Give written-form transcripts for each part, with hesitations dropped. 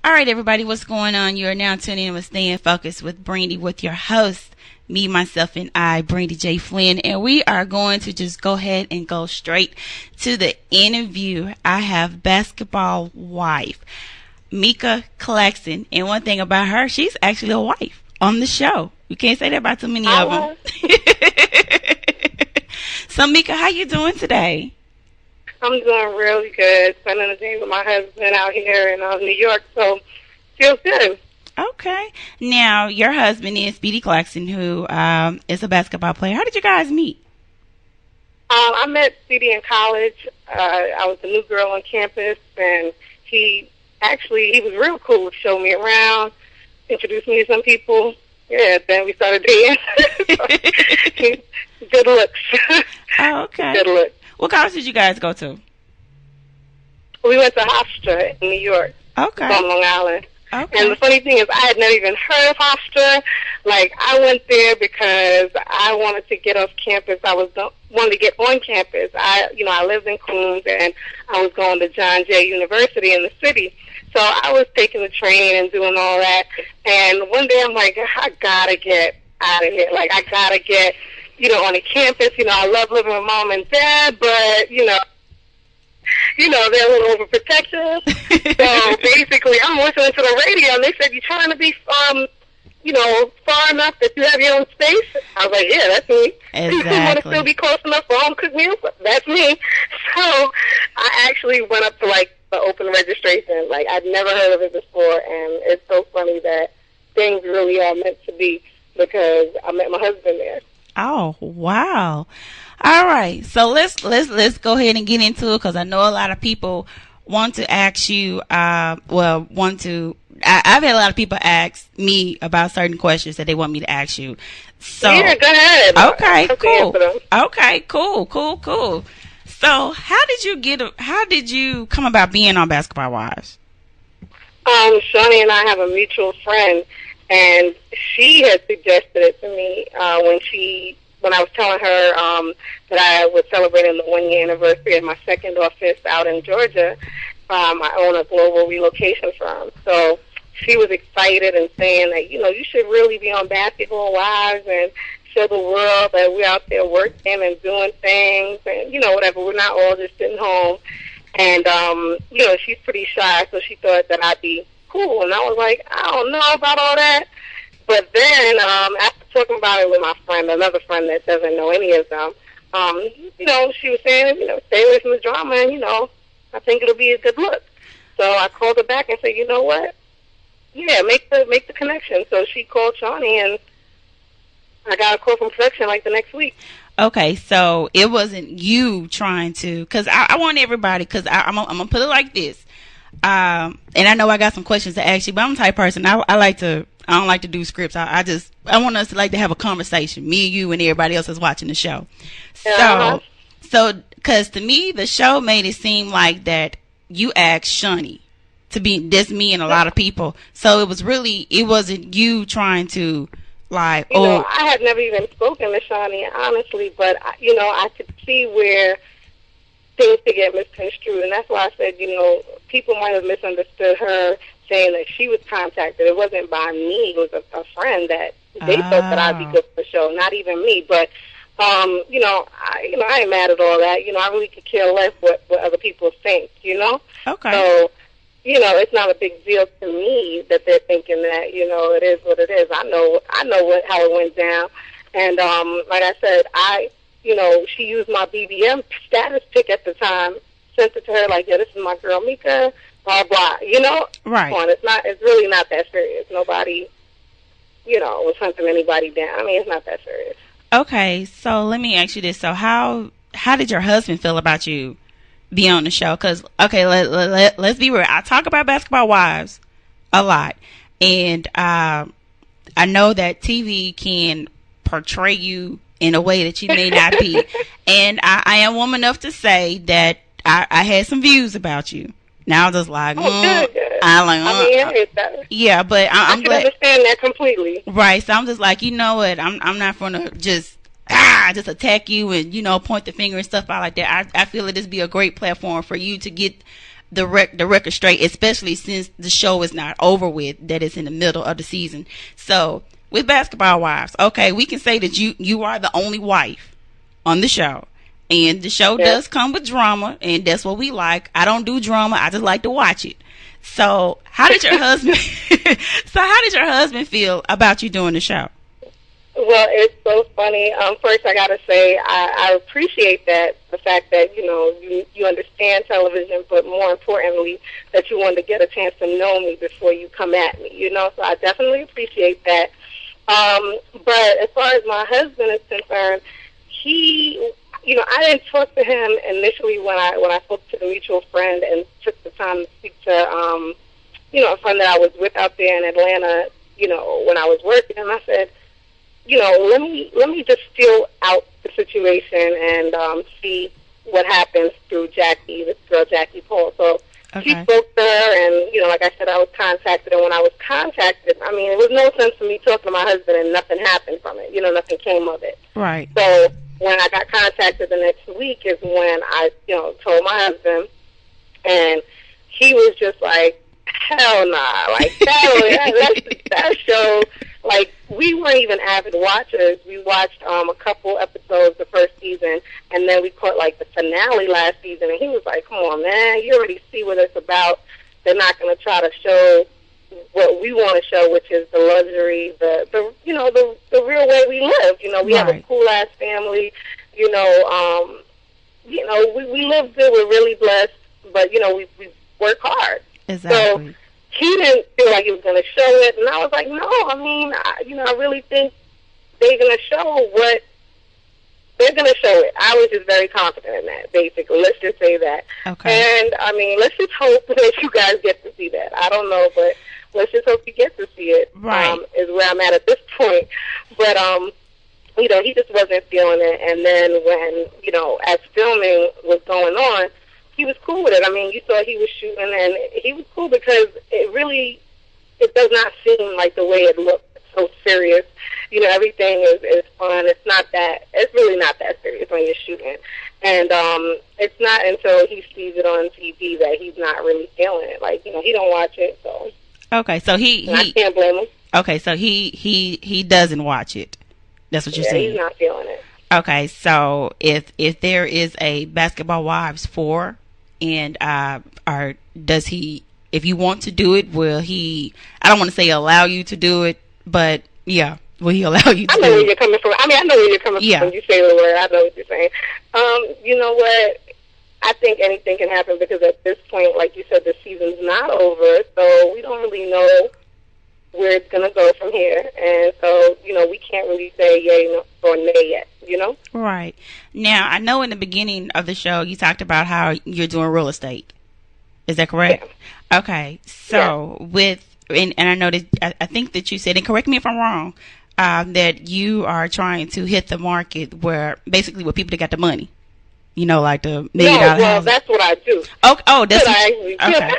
All right, everybody, what's going on? You are now tuning in with Staying Focused with Brandy, with your host, me, myself, and I, Brandy J. Flynn. And we are going to just go ahead and go straight to the interview. I have basketball wife, Meeka Claxton. And one thing about her, she's actually a wife on the show. You can't say that about too many of them. So, Meeka, how you doing today? I'm doing really good. Spending the day with my husband out here in New York, so feels good. Okay. Now, your husband is Meeka Claxton, who is a basketball player. How did you guys meet? I met Speedy in college. I was the new girl on campus, and he was real cool. Showed me around, introduced me to some people. Yeah, then we started dating. Good looks. Oh, okay. Good looks. What college did you guys go to? We went to Hofstra in New York. Okay. From Long Island. Okay. And the funny thing is, I had never even heard of Hofstra. Like, I went there because I wanted to get off campus. Wanted to get on campus. I lived in Queens, and I was going to John Jay University in the city. So I was taking the train and doing all that. And one day I'm like, I gotta get out of here. Like, I gotta get, on the campus. I love living with mom and dad, but, they're a little overprotective. So basically, I'm listening to the radio, and they said, "You're trying to be, far enough that you have your own space." I was like, "Yeah, that's me." Exactly. You want to still be close enough for home cooked meals? That's me. So I actually went up to the open registration. Like, I'd never heard of it before, and it's so funny that things really are meant to be because I met my husband there. Oh, wow. All right. So let's go ahead and get into it, because I know a lot of people want to ask you, I've had a lot of people ask me about certain questions that they want me to ask you. So, yeah, go ahead. Okay, cool. Okay, cool. So how did you come about being on Basketball Wives? Shani and I have a mutual friend, and she had suggested it to me when I was telling her that I was celebrating the 1-year anniversary of my second office out in Georgia. I own a global relocation firm. So she was excited and saying that, you should really be on Basketball Wives and show the world that we're out there working and doing things and, whatever. We're not all just sitting home. And, she's pretty shy, so she thought that I'd be cool. And I was like, I don't know about all that. But then after talking about it with my friend, another friend that doesn't know any of them, she was saying, stay away from the drama and, I think it'll be a good look. So I called her back and said, you know what? Yeah, make the connection. So she called Shawnee, and I got a call from production the next week. Okay, so it wasn't you trying to, because I want everybody, because I'm going to put it like this. And I know I got some questions to ask you, but I'm the type of person, I don't like to do scripts. I want us to have a conversation, me and you and everybody else that's watching the show. So, because to me, the show made it seem like that you asked Shani to be, that's me and a lot of people. So it wasn't you trying to I had never even spoken to Shani, honestly, but, I could see where things could get misconstrued. And that's why I said, people might have misunderstood her saying that she was contacted. It wasn't by me. It was a friend that they thought that I'd be good for the show, not even me. But, I ain't mad at all that. I really could care less what other people think, Okay. So, it's not a big deal to me that they're thinking that, it is what it is. I know how it went down. And, like I said, she used my BBM status pic at the time, sent it to her like, yeah, this is my girl Meeka, blah, blah, Right. Come on, it's really not that serious. Nobody, was hunting anybody down. I mean, it's not that serious. Okay, so let me ask you this. So how did your husband feel about you being on the show? Because, okay, let's be real. I talk about Basketball Wives a lot. And I know that TV can portray you in a way that you may not be. And I am woman enough to say that I had some views about you. Now I'm just like, good. yeah, but I can understand that completely. Right, so I'm just like, you know what? I'm not gonna just attack you and point the finger and stuff out like that. I feel it just be a great platform for you to get the record straight, especially since the show is not over with, that it's in the middle of the season. So with Basketball Wives, okay, we can say that you are the only wife on the show. And the show does come with drama, and that's what we like. I don't do drama. I just like to watch it. So how did your husband feel about you doing the show? Well, it's so funny. First, I got to say I appreciate that, the fact that, you understand television, but more importantly, that you wanted to get a chance to know me before you come at me, So I definitely appreciate that. But as far as my husband is concerned, I didn't talk to him initially when I spoke to the mutual friend and took the time to speak to, a friend that I was with out there in Atlanta, when I was working. And I said, let me just feel out the situation and see what happens through Jackie, this girl Jackie Paul. So she spoke to her, and like I said, I was contacted. And when I was contacted, I mean, it was no sense for me talking to my husband and nothing happened from it. Nothing came of it. Right. So when I got contacted the next week is when I, told my husband, and he was just like, hell nah, like that show. Like, we weren't even avid watchers. We watched a couple episodes the first season, and then we caught, like, the finale last season, and he was like, come on, man, you already see what it's about. They're not going to try to show what we want to show, which is the luxury, the real way we live. We have a cool-ass family. We live good. We're really blessed, but, we work hard. Exactly. So, he didn't feel like he was going to show it, and I was like, no, I mean, I really think they're going to show what they're going to show it. I was just very confident in that, basically. Let's just say that. Okay. And, I mean, let's just hope that you guys get to see that. I don't know, but let's just hope you get to see it, right. Is where I'm at this point. But, he just wasn't feeling it, and then when, as filming was going on, he was cool with it. I mean, you saw he was shooting, and he was cool because it does not seem like the way it looked, so serious. Everything is fun. It's really not that serious when you're shooting. And it's not until he sees it on TV that he's not really feeling it. Like, he don't watch it, so. Okay, so I can't blame him. Okay, so he doesn't watch it. That's what you're saying. He's not feeling it. Okay, so if there is a Basketball Wives 4, and does he, if you want to do it, will he, I don't want to say allow you to do it, but yeah, will he allow you to do it? I know where you're coming from. I mean, I know where you're coming from when you say the word. I know what you're saying. You know what? I think anything can happen because at this point, like you said, the season's not over, so we don't really know where it's going to go from here. And so, we can't really say yay or nay yet, Right. Now, I know in the beginning of the show, you talked about how you're doing real estate. Is that correct? Yeah. Okay. So, and I know that, I think that you said, and correct me if I'm wrong, that you are trying to hit the market where people that got the money. Like the $1 million houses. That's what I do. Oh, that's what okay.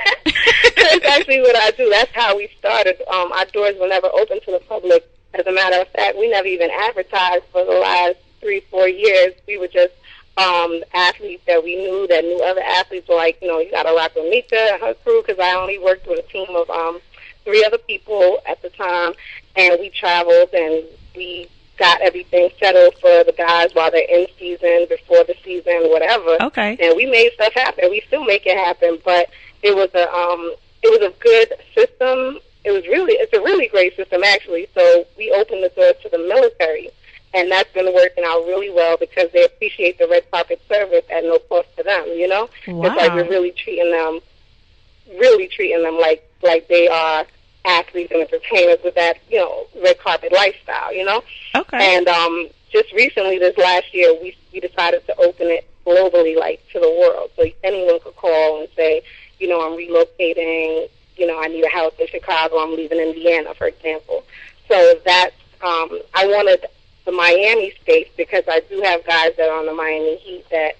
That's actually what I do. That's how we started. Our doors were never open to the public. As a matter of fact, we never even advertised for the last 3-4 years. We were just athletes that we knew that knew other athletes were like, you got to rock with Meeka and her crew, because I only worked with a team of 3 other people at the time, and we traveled and we got everything settled for the guys while they're in season, before the season, whatever. Okay. And we made stuff happen. We still make it happen, but it was a good system. It's a really great system, actually. So we opened the doors to the military, and that's been working out really well because they appreciate the red carpet service at no cost to them. Wow. It's like we're really treating them like they are athletes and entertainers with that, red carpet lifestyle, Okay. And just recently, this last year, we decided to open it globally, like to the world. So anyone could call and say, I'm relocating, I need a house in Chicago, I'm leaving Indiana, for example. So that's, I wanted the Miami space because I do have guys that are on the Miami Heat that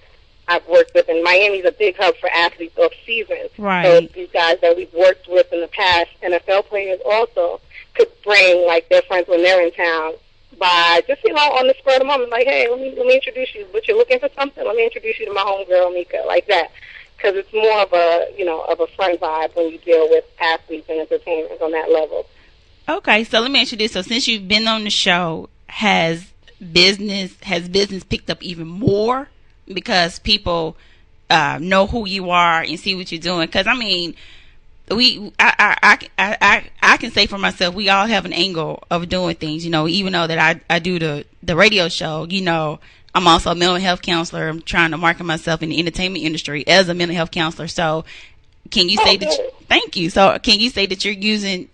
I've worked with, and Miami's a big hub for athletes off season. Right. So these guys that we've worked with in the past, NFL players also, could bring like their friends when they're in town by just on the spur of the moment, like, hey, let me introduce you. But you're looking for something? Let me introduce you to my homegirl Meeka, like that. because it's more of a fun vibe when you deal with athletes and entertainers on that level. Okay, so let me ask you this. So since you've been on the show, has business picked up even more because people know who you are and see what you're doing? Because I mean, I can say for myself, we all have an angle of doing things. Even though that I do the radio show, I'm also a mental health counselor. I'm trying to market myself in the entertainment industry as a mental health counselor. So can you say that? Thank you. So can you say that you're using?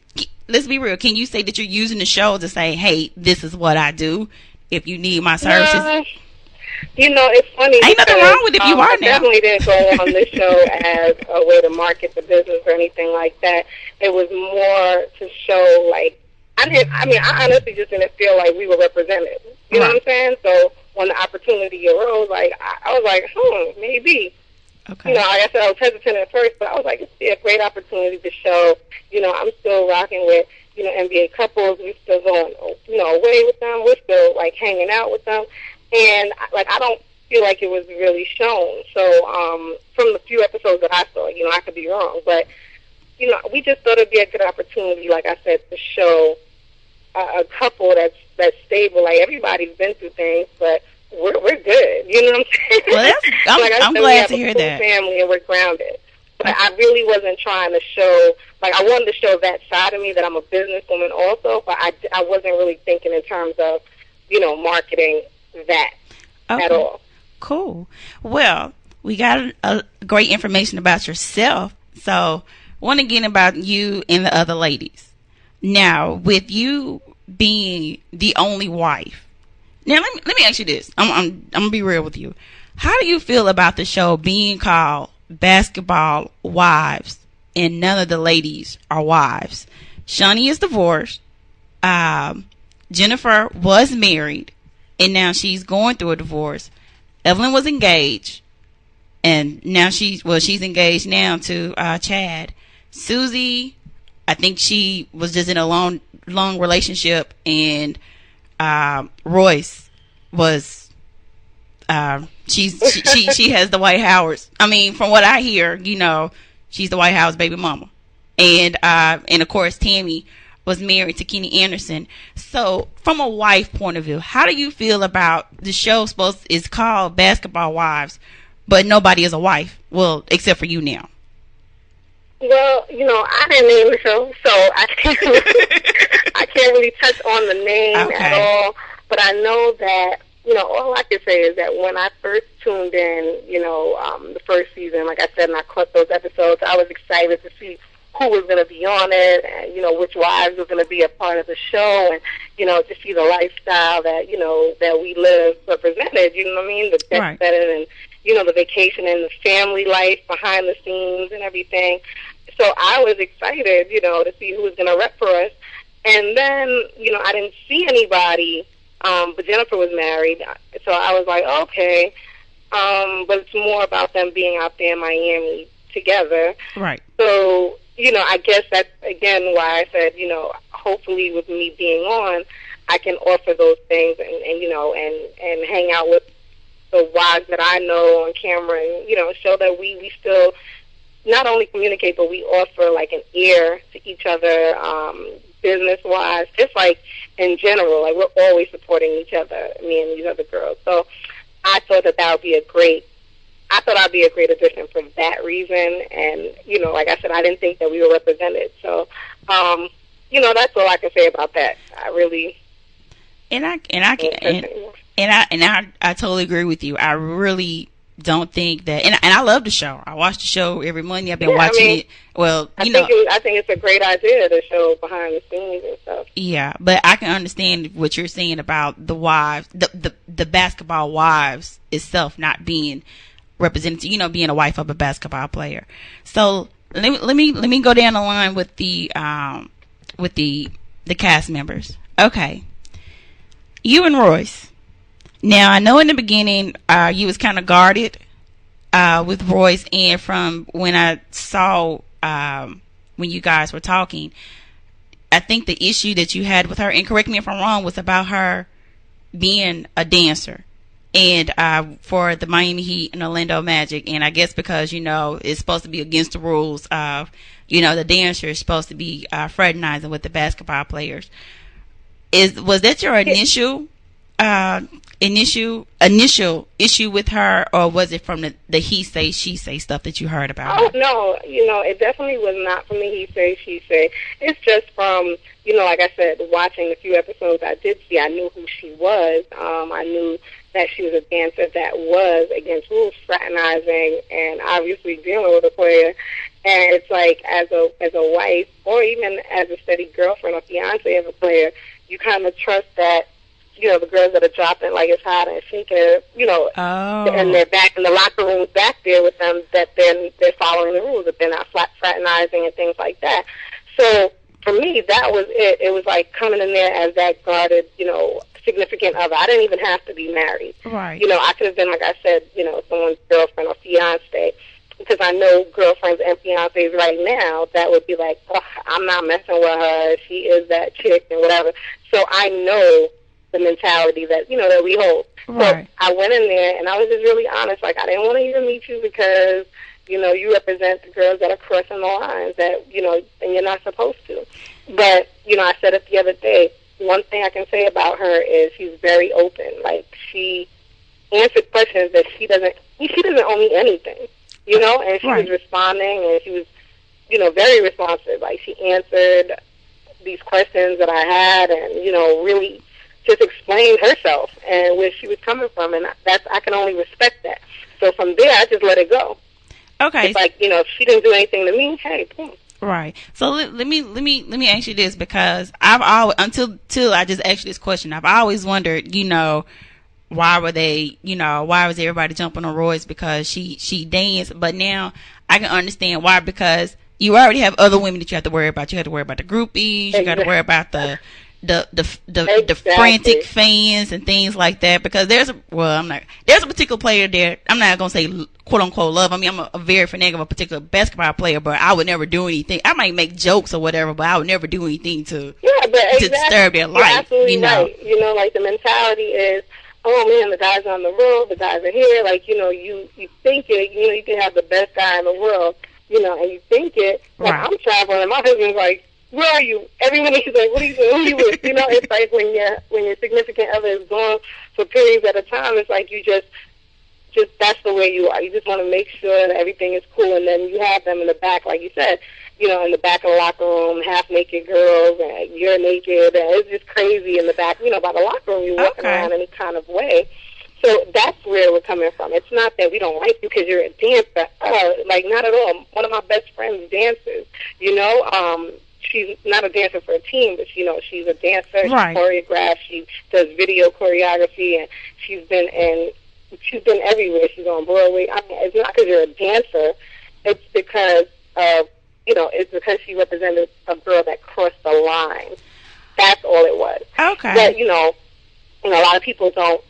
Let's be real. Can you say that you're using the show to say, hey, this is what I do? If you need my services. It's funny. Ain't nothing wrong with it if you are I now. definitely didn't go on this show as a way to market the business or anything like that. It was more to show, like, I honestly just didn't feel like we were represented. You know what I'm saying? So when the opportunity arose, like, I was like, maybe. Okay. Like I said, I was hesitant at first, but I was like, it'd be a great opportunity to show, I'm still rocking with, NBA couples. We're still going, away with them. We're still, like, hanging out with them. And, like, I don't feel like it was really shown. So from the few episodes that I saw, I could be wrong. But, we just thought it'd be a good opportunity, like I said, to show a couple that's stable. Like, everybody's been through things, but we're good. You know what I'm saying? Well, I'm glad to hear that. Family, and we're grounded. But I really wasn't trying to show, like, I wanted to show that side of me, that I'm a businesswoman also, but I wasn't really thinking in terms of, marketing that at all. Cool. Well, we got a great information about yourself. So, want to get about you and the other ladies. Now, with you being the only wife. Now, let me ask you this. I'm gonna be real with you. How do you feel about the show being called Basketball Wives and none of the ladies are wives? Shawnee is divorced. Jennifer was married, and now she's going through a divorce. Evelyn was engaged, and now she's engaged now to Chad. Susie, I think she was just in a long relationship, and Royce was she has the White House. I mean, from what I hear, she's the White House baby mama, and of course Tammy was married to Kenny Anderson. So, from a wife point of view, how do you feel about the show? Is called Basketball Wives, but nobody is a wife. Well, except for you now. Well, I didn't name the show, so I can't really touch on the name at all. But I know that, all I can say is that when I first tuned in, the first season, like I said, and I caught those episodes, I was excited to see who was going to be on it, and, which wives were going to be a part of the show, and, to see the lifestyle that, that we live represented, you know what I mean? The jet setting and, the vacation and the family life behind the scenes and everything. So I was excited, to see who was going to rep for us. And then, I didn't see anybody, but Jennifer was married. So I was like, okay. But it's more about them being out there in Miami together. Right. So, I guess that's, again, why I said, hopefully with me being on, I can offer those things and hang out with the wives that I know on camera and, show that we still not only communicate, but we offer like an ear to each other, business-wise, just like in general. Like, we're always supporting each other, me and these other girls. So I thought that would be I'd be a great addition for that reason. And, like I said, I didn't think that we were represented. So, that's all I can say about that. I really... I totally agree with you. I really don't think that, and I love the show. I watch the show every Monday. I've been watching it. Well, I think it's a great idea to show behind the scenes and stuff. Yeah, but I can understand what you're saying about the wives, the basketball wives itself not being represented. Being a wife of a basketball player. So let me go down the line with the cast members. Okay, you and Royce. Now, I know in the beginning you was kind of guarded with Royce, and from when I saw when you guys were talking, I think the issue that you had with her, and correct me if I'm wrong, was about her being a dancer. and for the Miami Heat and Orlando Magic. And I guess because, it's supposed to be against the rules of, the dancer is supposed to be fraternizing with the basketball players. Was that your initial issue with her, or was it from the he say she say stuff that you heard about her? Oh no, it definitely was not from the he say she say. It's just from, like I said, watching the few episodes I did see, I knew who she was. I knew that she was a dancer that was against rules, fraternizing, and obviously dealing with a player. And it's like, as a wife, or even as a steady girlfriend or fiance of a player, you kind of trust that, the girls that are dropping like it's hot and shaking, and they're back in the locker rooms back there with them, that they're following the rules, that they're not fraternizing and things like that. So for me, that was it. It was like coming in there as that guarded, significant other. I didn't even have to be married. Right. I could have been, like I said, someone's girlfriend or fiance, because I know girlfriends and fiancés right now that would be like, oh, I'm not messing with her. She is that chick and whatever. So I know the mentality that, that we hold. Right. So I went in there and I was just really honest. Like, I didn't want to even meet you because, you represent the girls that are crossing the lines that, and you're not supposed to. But, I said it the other day. One thing I can say about her is she's very open. Like, she answered questions that she doesn't owe me anything, and she was responding, and she was, very responsive. Like, she answered these questions that I had and, really just explained herself and where she was coming from, and I can only respect that. So from there, I just let it go. Okay. It's like, if she didn't do anything to me, hey, boom. Right. So let me ask you this, because I've always, until I just asked you this question, I've always wondered, why were they, why was everybody jumping on Royce because she danced? But now I can understand why, because you already have other women that you have to worry about. You have to worry about the groupies. You got to worry about the frantic fans and things like that, because there's a particular player there. I'm not gonna say quote unquote love. I mean, I'm a very fanatic of a particular basketball player, but I would never do anything. I might make jokes or whatever, but I would never do anything to disturb their life. Absolutely right. Like the mentality is, oh man, the guys on the road, the guys are here. Like, you think it, you can have the best guy in the world, and you think it. Like, I'm traveling and my husband's like, where are you? Everyone is like, what are you doing? Who are you with? It's like when your significant other is gone for periods at a time, it's like you just that's the way you are. You just want to make sure that everything is cool, and then you have them in the back, like you said, in the back of the locker room, half-naked girls, and you're naked, and it's just crazy in the back, by the locker room. You're walking around any kind of way. So that's where we're coming from. It's not that we don't like you because you're a dancer. Like, not at all. One of my best friends dances, she's not a dancer for a team, but she's a dancer. Right. She choreographs. She does video choreography, and she's been everywhere. She's on Broadway. I mean, it's not because you're a dancer. It's because of it's because she represented a girl that crossed the line. That's all it was. Okay. But a lot of people don't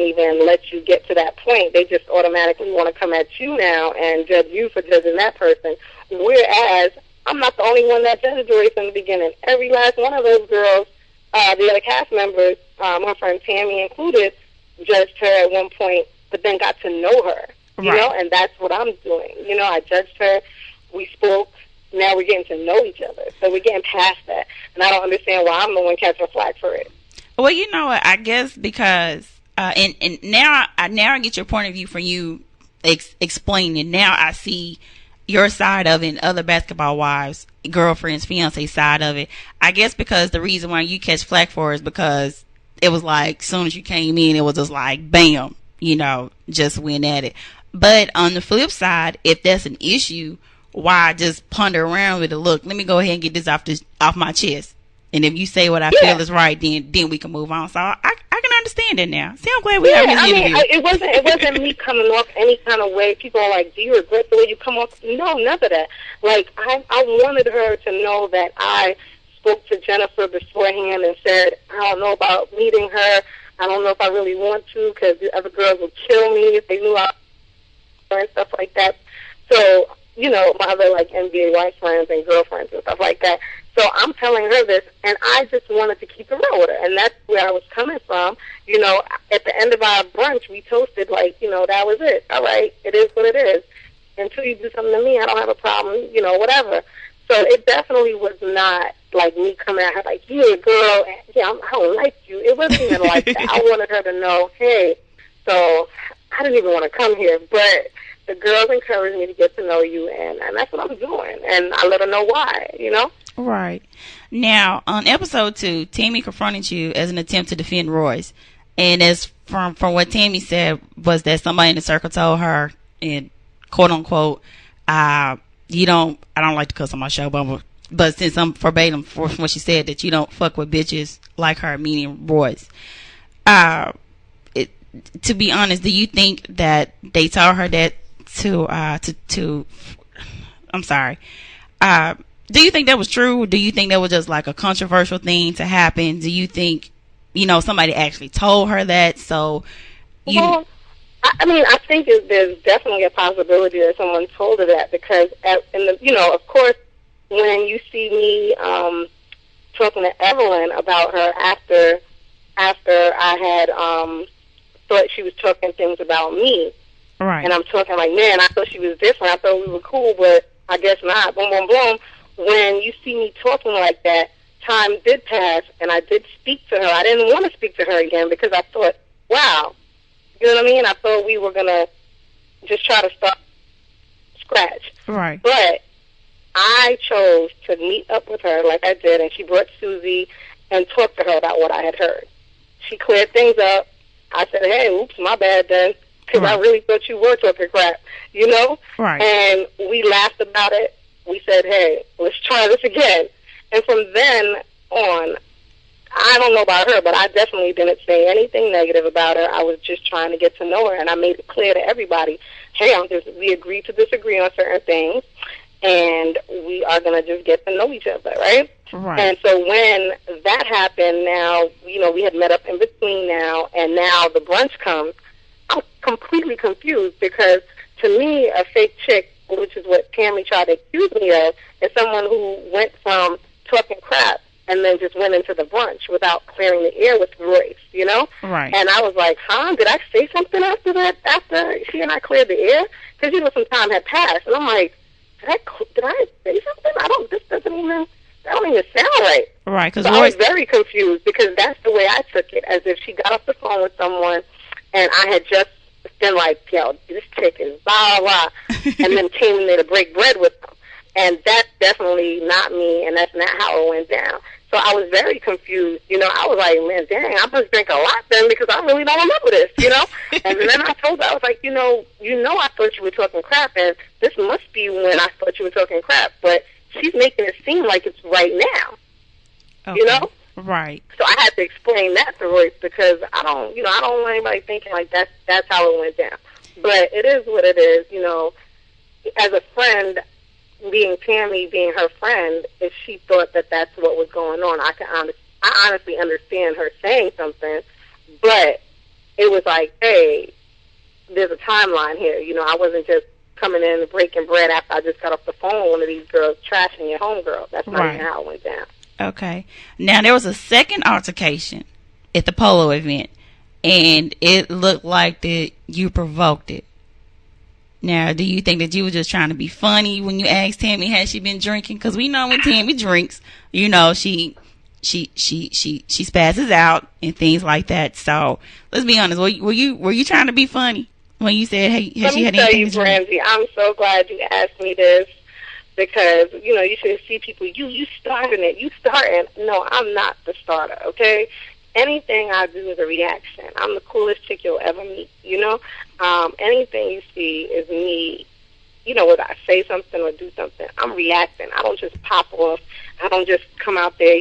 even let you get to that point. They just automatically want to come at you now and judge you for judging that person. Whereas I'm not the only one that judged Joyce in the beginning. Every last one of those girls, the other cast members, my friend Tammy included, judged her at one point, but then got to know her, and that's what I'm doing. I judged her, we spoke, now we're getting to know each other. So we're getting past that, and I don't understand why I'm the one catching flack for it. Well, you know what, I guess because, and now I get your point of view from you explaining. Now I see your side of it and other basketball wives, girlfriends, fiancé side of it. I guess because the reason why you catch flack for it is because it was like, as soon as you came in, it was just like, bam, just went at it. But on the flip side, if that's an issue, why just ponder around with it? Look, let me go ahead and get this off my chest. And if you say what I feel is right, then we can move on. So I can understand it now. See, I'm glad we have this interview. It wasn't me coming off any kind of way. People are like, do you regret the way you come off? No, none of that. Like, I wanted her to know that I spoke to Jennifer beforehand and said, I don't know about meeting her. I don't know if I really want to, because the other girls would kill me if they knew I and stuff like that. So, my other, like, NBA wife friends and girlfriends and stuff like that. So I'm telling her this, and I just wanted to keep it real with her, and that's where I was coming from. at the end of our brunch, we toasted like, that was it. All right, it is what it is. Until you do something to me, I don't have a problem, whatever. So it definitely was not like me coming at her like, yeah, girl, yeah, I don't like you. It wasn't even like that. I wanted her to know, hey, so I didn't even want to come here, but the girls encouraged me to get to know you, and that's what I'm doing. And I let her know why, Right. Now, on episode 2, Tammy confronted you as an attempt to defend Royce. And as from what Tammy said was that somebody in the circle told her, and quote unquote, I don't like to cuss on my show, but since I'm verbatim for what she said, that you don't fuck with bitches like her, meaning Royce. To be honest, do you think that they told her that I'm sorry. Do you think that was true? Do you think that was just like a controversial thing to happen? Do you think, somebody actually told her that? So, well, I think there's definitely a possibility that someone told her that, because, of course, when you see me talking to Evelyn about her after I had thought she was talking things about me, right? And I'm talking like, man, I thought she was different. I thought we were cool, but I guess not. Boom, boom, boom. When you see me talking like that, time did pass, and I did speak to her. I didn't want to speak to her again because I thought, wow, you know what I mean? I thought we were going to just try to start scratch. Right. But I chose to meet up with her like I did, and she brought Susie and talked to her about what I had heard. She cleared things up. I said, hey, oops, my bad then, because I really thought you were talking crap, Right. And we laughed about it. We said, hey, let's try this again. And from then on, I don't know about her, but I definitely didn't say anything negative about her. I was just trying to get to know her, and I made it clear to everybody, hey, we agreed to disagree on certain things, and we are going to just get to know each other, right? Right. And so when that happened, now, we had met up in between now, and now the brunch comes, I'm completely confused, because to me, a fake chick, which is what Tammy tried to accuse me of, is someone who went from talking crap and then just went into the brunch without clearing the air with Royce, Right. And I was like, did I say something after that, after she and I cleared the air? Because, some time had passed. And I'm like, did I say something? That don't even sound right. Right, because so I was very confused, because that's the way I took it, as if she got off the phone with someone and I had just been like, yo, this chick is blah, blah, and then came in there to break bread with them. And that's definitely not me, and that's not how it went down. So I was very confused. I was like, man, dang, I must drink a lot then, because I really don't remember this, And then I told her, I was like, I thought you were talking crap, and this must be when I thought you were talking crap, but she's making it seem like it's right now, okay. Right. So I had to explain that to Royce, because I don't want anybody thinking like that's how it went down. But it is what it is, As a friend, being Tammy, being her friend, if she thought that that's what was going on, I honestly understand her saying something, but it was like, hey, there's a timeline here. I wasn't just coming in and breaking bread after I just got off the phone with one of these girls trashing your homegirl. That's not even how it went down. Okay. Now, there was a second altercation at the polo event, and it looked like that you provoked it. Now, do you think that you were just trying to be funny when you asked Tammy had she been drinking? Because we know when Tammy drinks, she spazzes out and things like that. So let's be honest. Were you trying to be funny when you said, hey, has she had anything to drink? Let me tell you, Brandy, I'm so glad you asked me this, because you should see people. You starting it. You starting. No, I'm not the starter. Okay. Anything I do is a reaction. I'm the coolest chick you'll ever meet, Anything you see is me, whether I say something or do something, I'm reacting. I don't just pop off. I don't just come out there,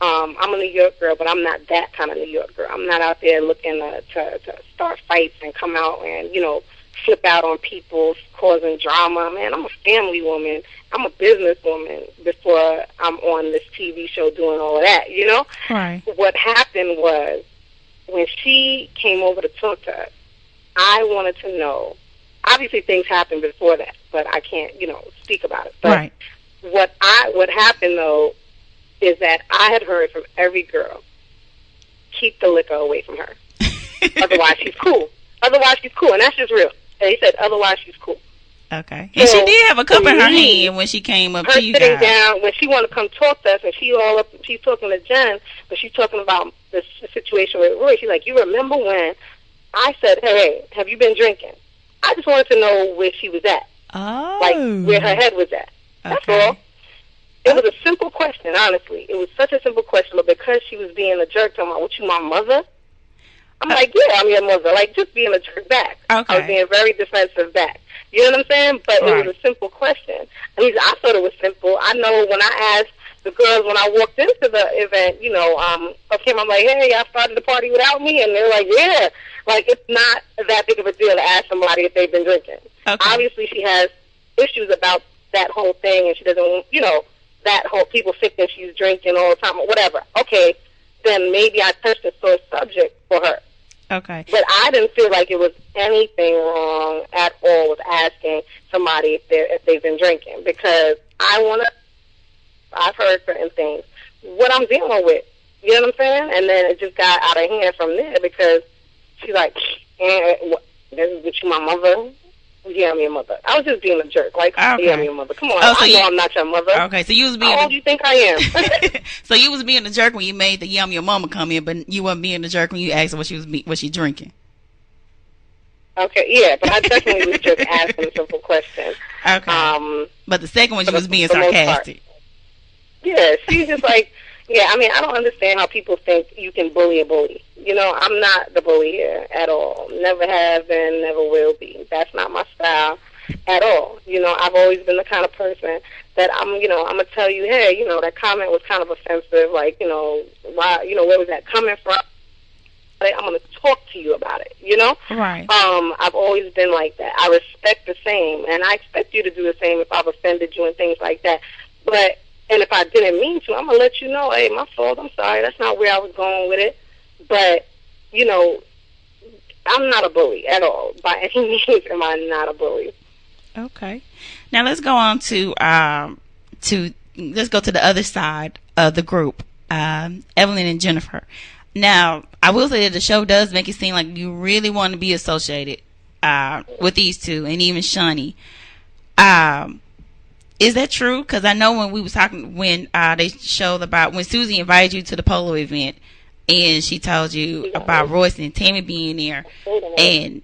I'm a New York girl, but I'm not that kind of New York girl. I'm not out there looking to start fights and come out and, flip out on people, causing drama. Man, I'm a family woman. I'm a businesswoman before I'm on this TV show doing all of that, Right. What happened was, when she came over to talk to us, I wanted to know, obviously things happened before that, but I can't, speak about it. But right. What happened, though, is that I had heard from every girl, keep the liquor away from her. Otherwise, she's cool. Otherwise, she's cool, and that's just real. And he said, otherwise, she's cool. Okay. And so, she did have a cup in her hand when she came up to you guys. Her sitting down, when she wanted to come talk to us, and she's talking to Jen, but she's talking about the situation with Roy. She's like, you remember when I said, hey, have you been drinking? I just wanted to know where she was at. Oh. Like, where her head was at. That's all. It was a simple question, honestly. It was such a simple question, but because she was being a jerk, talking about, what, you my mother? I'm like, yeah, I'm your mother. Like, just being a jerk back. Okay. I was being very defensive back. You know what I'm saying? But it was a simple question. I mean, I thought it was simple. I know when I asked the girls when I walked into the event, you know, okay, I'm like, hey, y'all started the party without me? And they're like, yeah. Like, it's not that big of a deal to ask somebody if they've been drinking. Okay. Obviously, she has issues about that whole thing, and she doesn't, you know, that whole people thinking she's drinking all the time or whatever. Okay, then maybe I touched a sore subject for her. Okay. But I didn't feel like it was anything wrong at all with asking somebody if they've been drinking, because I've heard certain things, what I'm dealing with. You know what I'm saying? And then it just got out of hand from there because she's like, this is what you my mother? Yeah, I'm your mother. I was just being a jerk. Like, yeah, I'm your mother. Come on, I know I'm not your mother. Okay, so you was being... How old do you think I am? So you was being a jerk when you made the "Yeah, I'm your mama" come in, but you wasn't being a jerk when you asked her what she drinking. Okay, yeah, but I definitely was just asking a simple question. Okay. But the second one, you was being sarcastic. Yeah, she's just like, yeah, I mean, I don't understand how people think you can bully a bully. You know, I'm not the bully here at all. Never have been, never will be. That's not my style at all. You know, I've always been the kind of person that I'm going to tell you, hey, you know, that comment was kind of offensive. Like, you know, why, you know, where was that coming from? I'm going to talk to you about it, you know? Right. I've always been like that. I respect the same, and I expect you to do the same if I've offended you and things like that. But, and if I didn't mean to, I'm going to let you know, hey, my fault, I'm sorry, that's not where I was going with it. But, you know, I'm not a bully at all. By any means am I not a bully. Okay. Now let's go on to let's go to the other side of the group, Evelyn and Jennifer. Now, I will say that the show does make it seem like you really want to be associated with these two, and even Shani. Is that true? Because I know when we was talking, when they showed about when Susie invited you to the polo event, and she told you about Royce and Tammy being there, and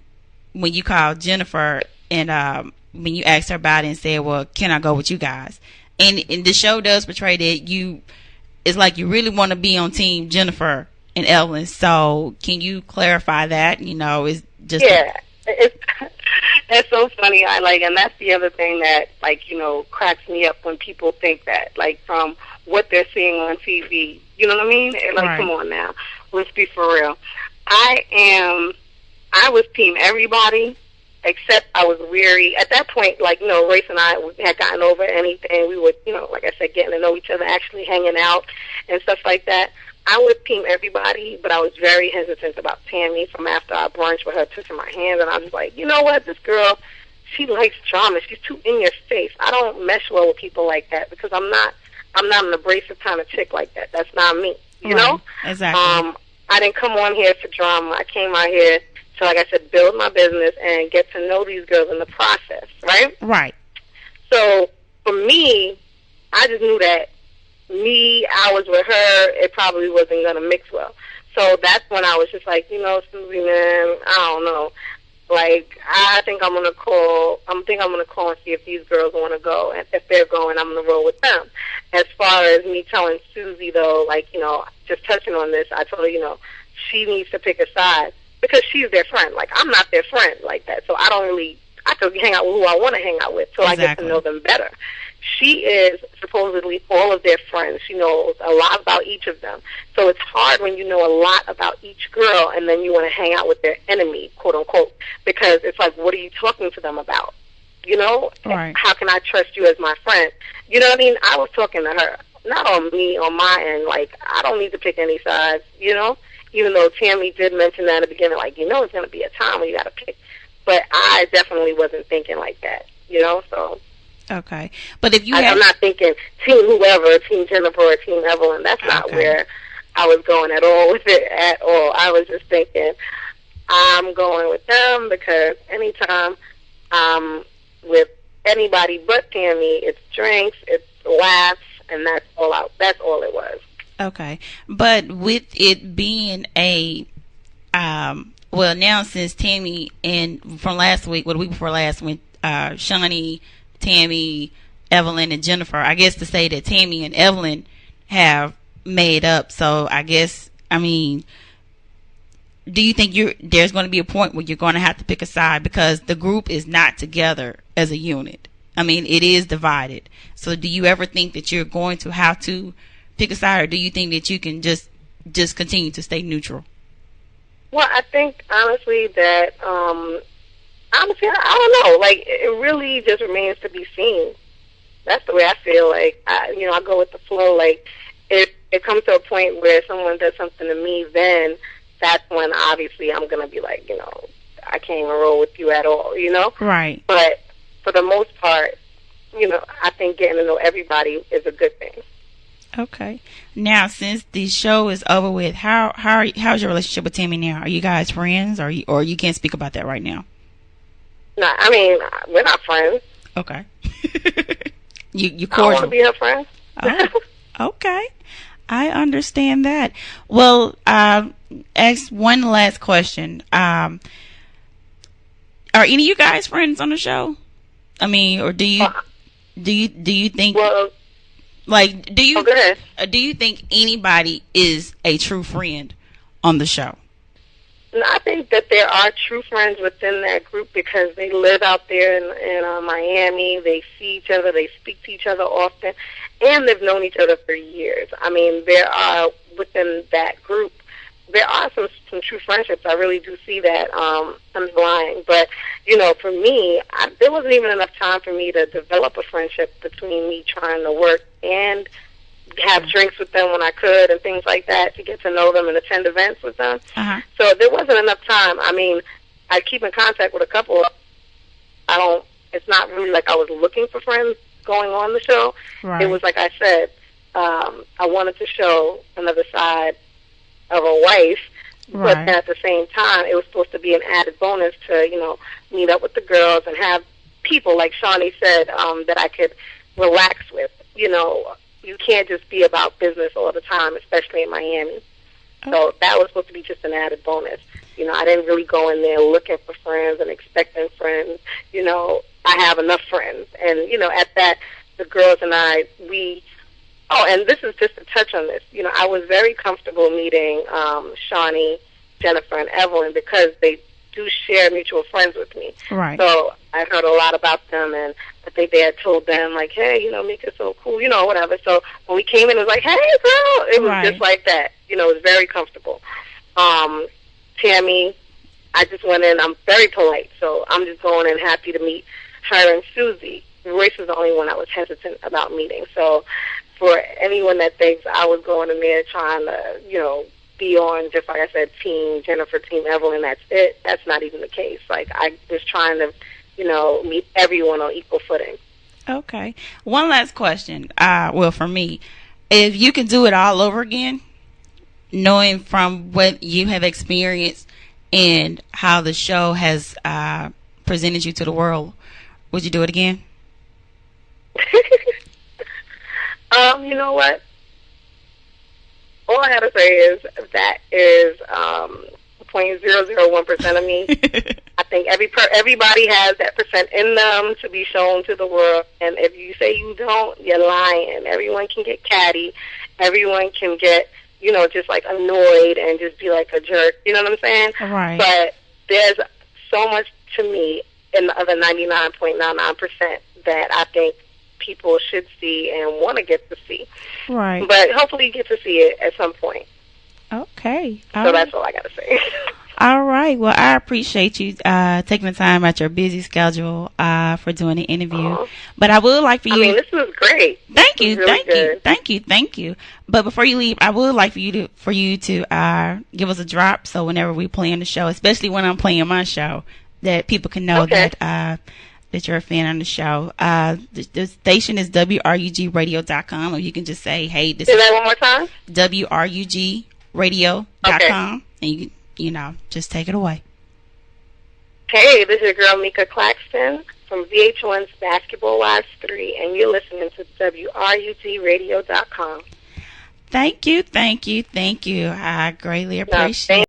when you called Jennifer and when you asked her about it and said, well, can I go with you guys? And the show does portray that it's like you really want to be on team Jennifer and Evelyn. So can you clarify that? You know, it's just... Yeah, it's so funny. And that's the other thing that, like, you know, cracks me up when people think that, like, from what they're seeing on TV. You know what I mean? Like, right. Come on now. Let's be for real. I was team everybody, except I was weary. At that point, like, you know, Royce and I had gotten over anything. We were, you know, like I said, getting to know each other, actually hanging out and stuff like that. I was team everybody, but I was very hesitant about Tammy from after our brunch with her touching my hand. And I was like, you know what? This girl, she likes drama. She's too in your face. I don't mesh well with people like that because I'm not an abrasive kind of chick like that. That's not me. You know? Exactly. I didn't come on here for drama. I came out here to, like I said, build my business and get to know these girls in the process, right? Right. So, for me, I just knew that I was with her, it probably wasn't going to mix well. So that's when I was just like, you know, Susie, man, I don't know. Like, I think I'm going to call and see if these girls want to go. And if they're going, I'm going to roll with them. As far as me telling Susie, though, like, you know, just touching on this, I told her, you know, she needs to pick a side because she's their friend. Like, I'm not their friend like that. So I could hang out with who I want to hang out with till I get to know them better. She is supposedly all of their friends. She knows a lot about each of them. So it's hard when you know a lot about each girl and then you want to hang out with their enemy, quote unquote, because it's like, what are you talking to them about? You know? Right. How can I trust you as my friend? You know what I mean? I was talking to her, not on me, on my end. Like, I don't need to pick any sides, you know? Even though Tammy did mention that at the beginning, like, you know, it's going to be a time when you got to pick. But I definitely wasn't thinking like that, you know? So... Okay, but if I'm not thinking team whoever, team Jennifer or team Evelyn. That's not where I was going at all with it at all. I was just thinking, I'm going with them because anytime I'm with anybody but Tammy, it's drinks, it's laughs, and that's all out. That's all it was. Okay, but with it being a well, now since Tammy and from last week, well, the week before last, when Shawnee, Tammy, Evelyn, and Jennifer, I guess to say that Tammy and Evelyn have made up. So I guess, I mean, do you think there's going to be a point where you're going to have to pick a side because the group is not together as a unit? I mean, it is divided. So do you ever think that you're going to have to pick a side, or do you think that you can just continue to stay neutral? Well, I think honestly that honestly I don't know. Like, it really just remains to be seen. That's the way I feel. Like, I go with the flow. Like, if it comes to a point where someone does something to me, then that's when obviously I'm gonna be like, I can't even roll with you at all. Right. But for the most part, I think getting to know everybody is a good thing. Okay. Now, since the show is over with, how's your relationship with Tammy now? Are you guys friends, or you can't speak about that right now? No, I mean, we're not friends. Okay. you cordial. I want to be her friend. Oh, okay. I understand that. Well, ask one last question. Are any of you guys friends on the show? I mean, or do you think? Well, like, do you go ahead. Do you think anybody is a true friend on the show? No, I think that there are true friends within that group because they live out there in Miami. They see each other. They speak to each other often, and they've known each other for years. I mean, there are within that group, there are some true friendships. I really do see that underlying. But, for me, there wasn't even enough time for me to develop a friendship between me trying to work and have drinks with them when I could and things like that to get to know them and attend events with them. Uh-huh. So there wasn't enough time. I mean, I keep in contact with a couple. It's not really like I was looking for friends going on the show. Right. It was like I said, I wanted to show another side of a wife, right. But at the same time, it was supposed to be an added bonus to, meet up with the girls and have people, like Shawnee said, that I could relax with. You can't just be about business all the time, especially in Miami. Oh. So that was supposed to be just an added bonus. I didn't really go in there looking for friends and expecting friends. I have enough friends. And, at that, the girls and I, and this is just to touch on this. I was very comfortable meeting Shawnee, Jennifer, and Evelyn because they do share mutual friends with me. Right. So I heard a lot about them, and I think they had told them, like, hey, Meeka's so cool, whatever. So when we came in, it was like, hey, girl. It was right. just like that. It was very comfortable. Tammy, I just went in. I'm very polite, so I'm just going in happy to meet her and Susie. Royce was the only one I was hesitant about meeting. So for anyone that thinks I was going in there trying to, be on, just like I said, Team Jennifer, Team Evelyn, that's it. That's not even the case. Like, I was trying to, meet everyone on equal footing. Okay. One last question. For me, if you can do it all over again, knowing from what you have experienced and how the show has presented you to the world, would you do it again? You know what? All I gotta say is that is 0.001% of me. I think everybody has that percent in them to be shown to the world. And if you say you don't, you're lying. Everyone can get catty. Everyone can get, just like annoyed and just be like a jerk. You know what I'm saying? Right. But there's so much to me in the other 99.99% that I think people should see and want to get to see. Right. But hopefully you get to see it at some point. Okay. So that's all I got to say. All right. Well, I appreciate you taking the time out your busy schedule for doing the interview. But I would like for you... I mean, this was great. Thank you. Really Thank you. But before you leave, I would like for you to give us a drop so whenever we play on the show, especially when I'm playing my show, that people can know that you're a fan on the show. The station is WRUGradio.com, or you can just say, hey, this is that one more time? WRUGradio.com, and you just take it away. Hey, this is your girl Meeka Claxton from VH1's Basketball Wives 3, and you're listening to WRUTRadio.com. Thank you. I greatly No, appreciate thank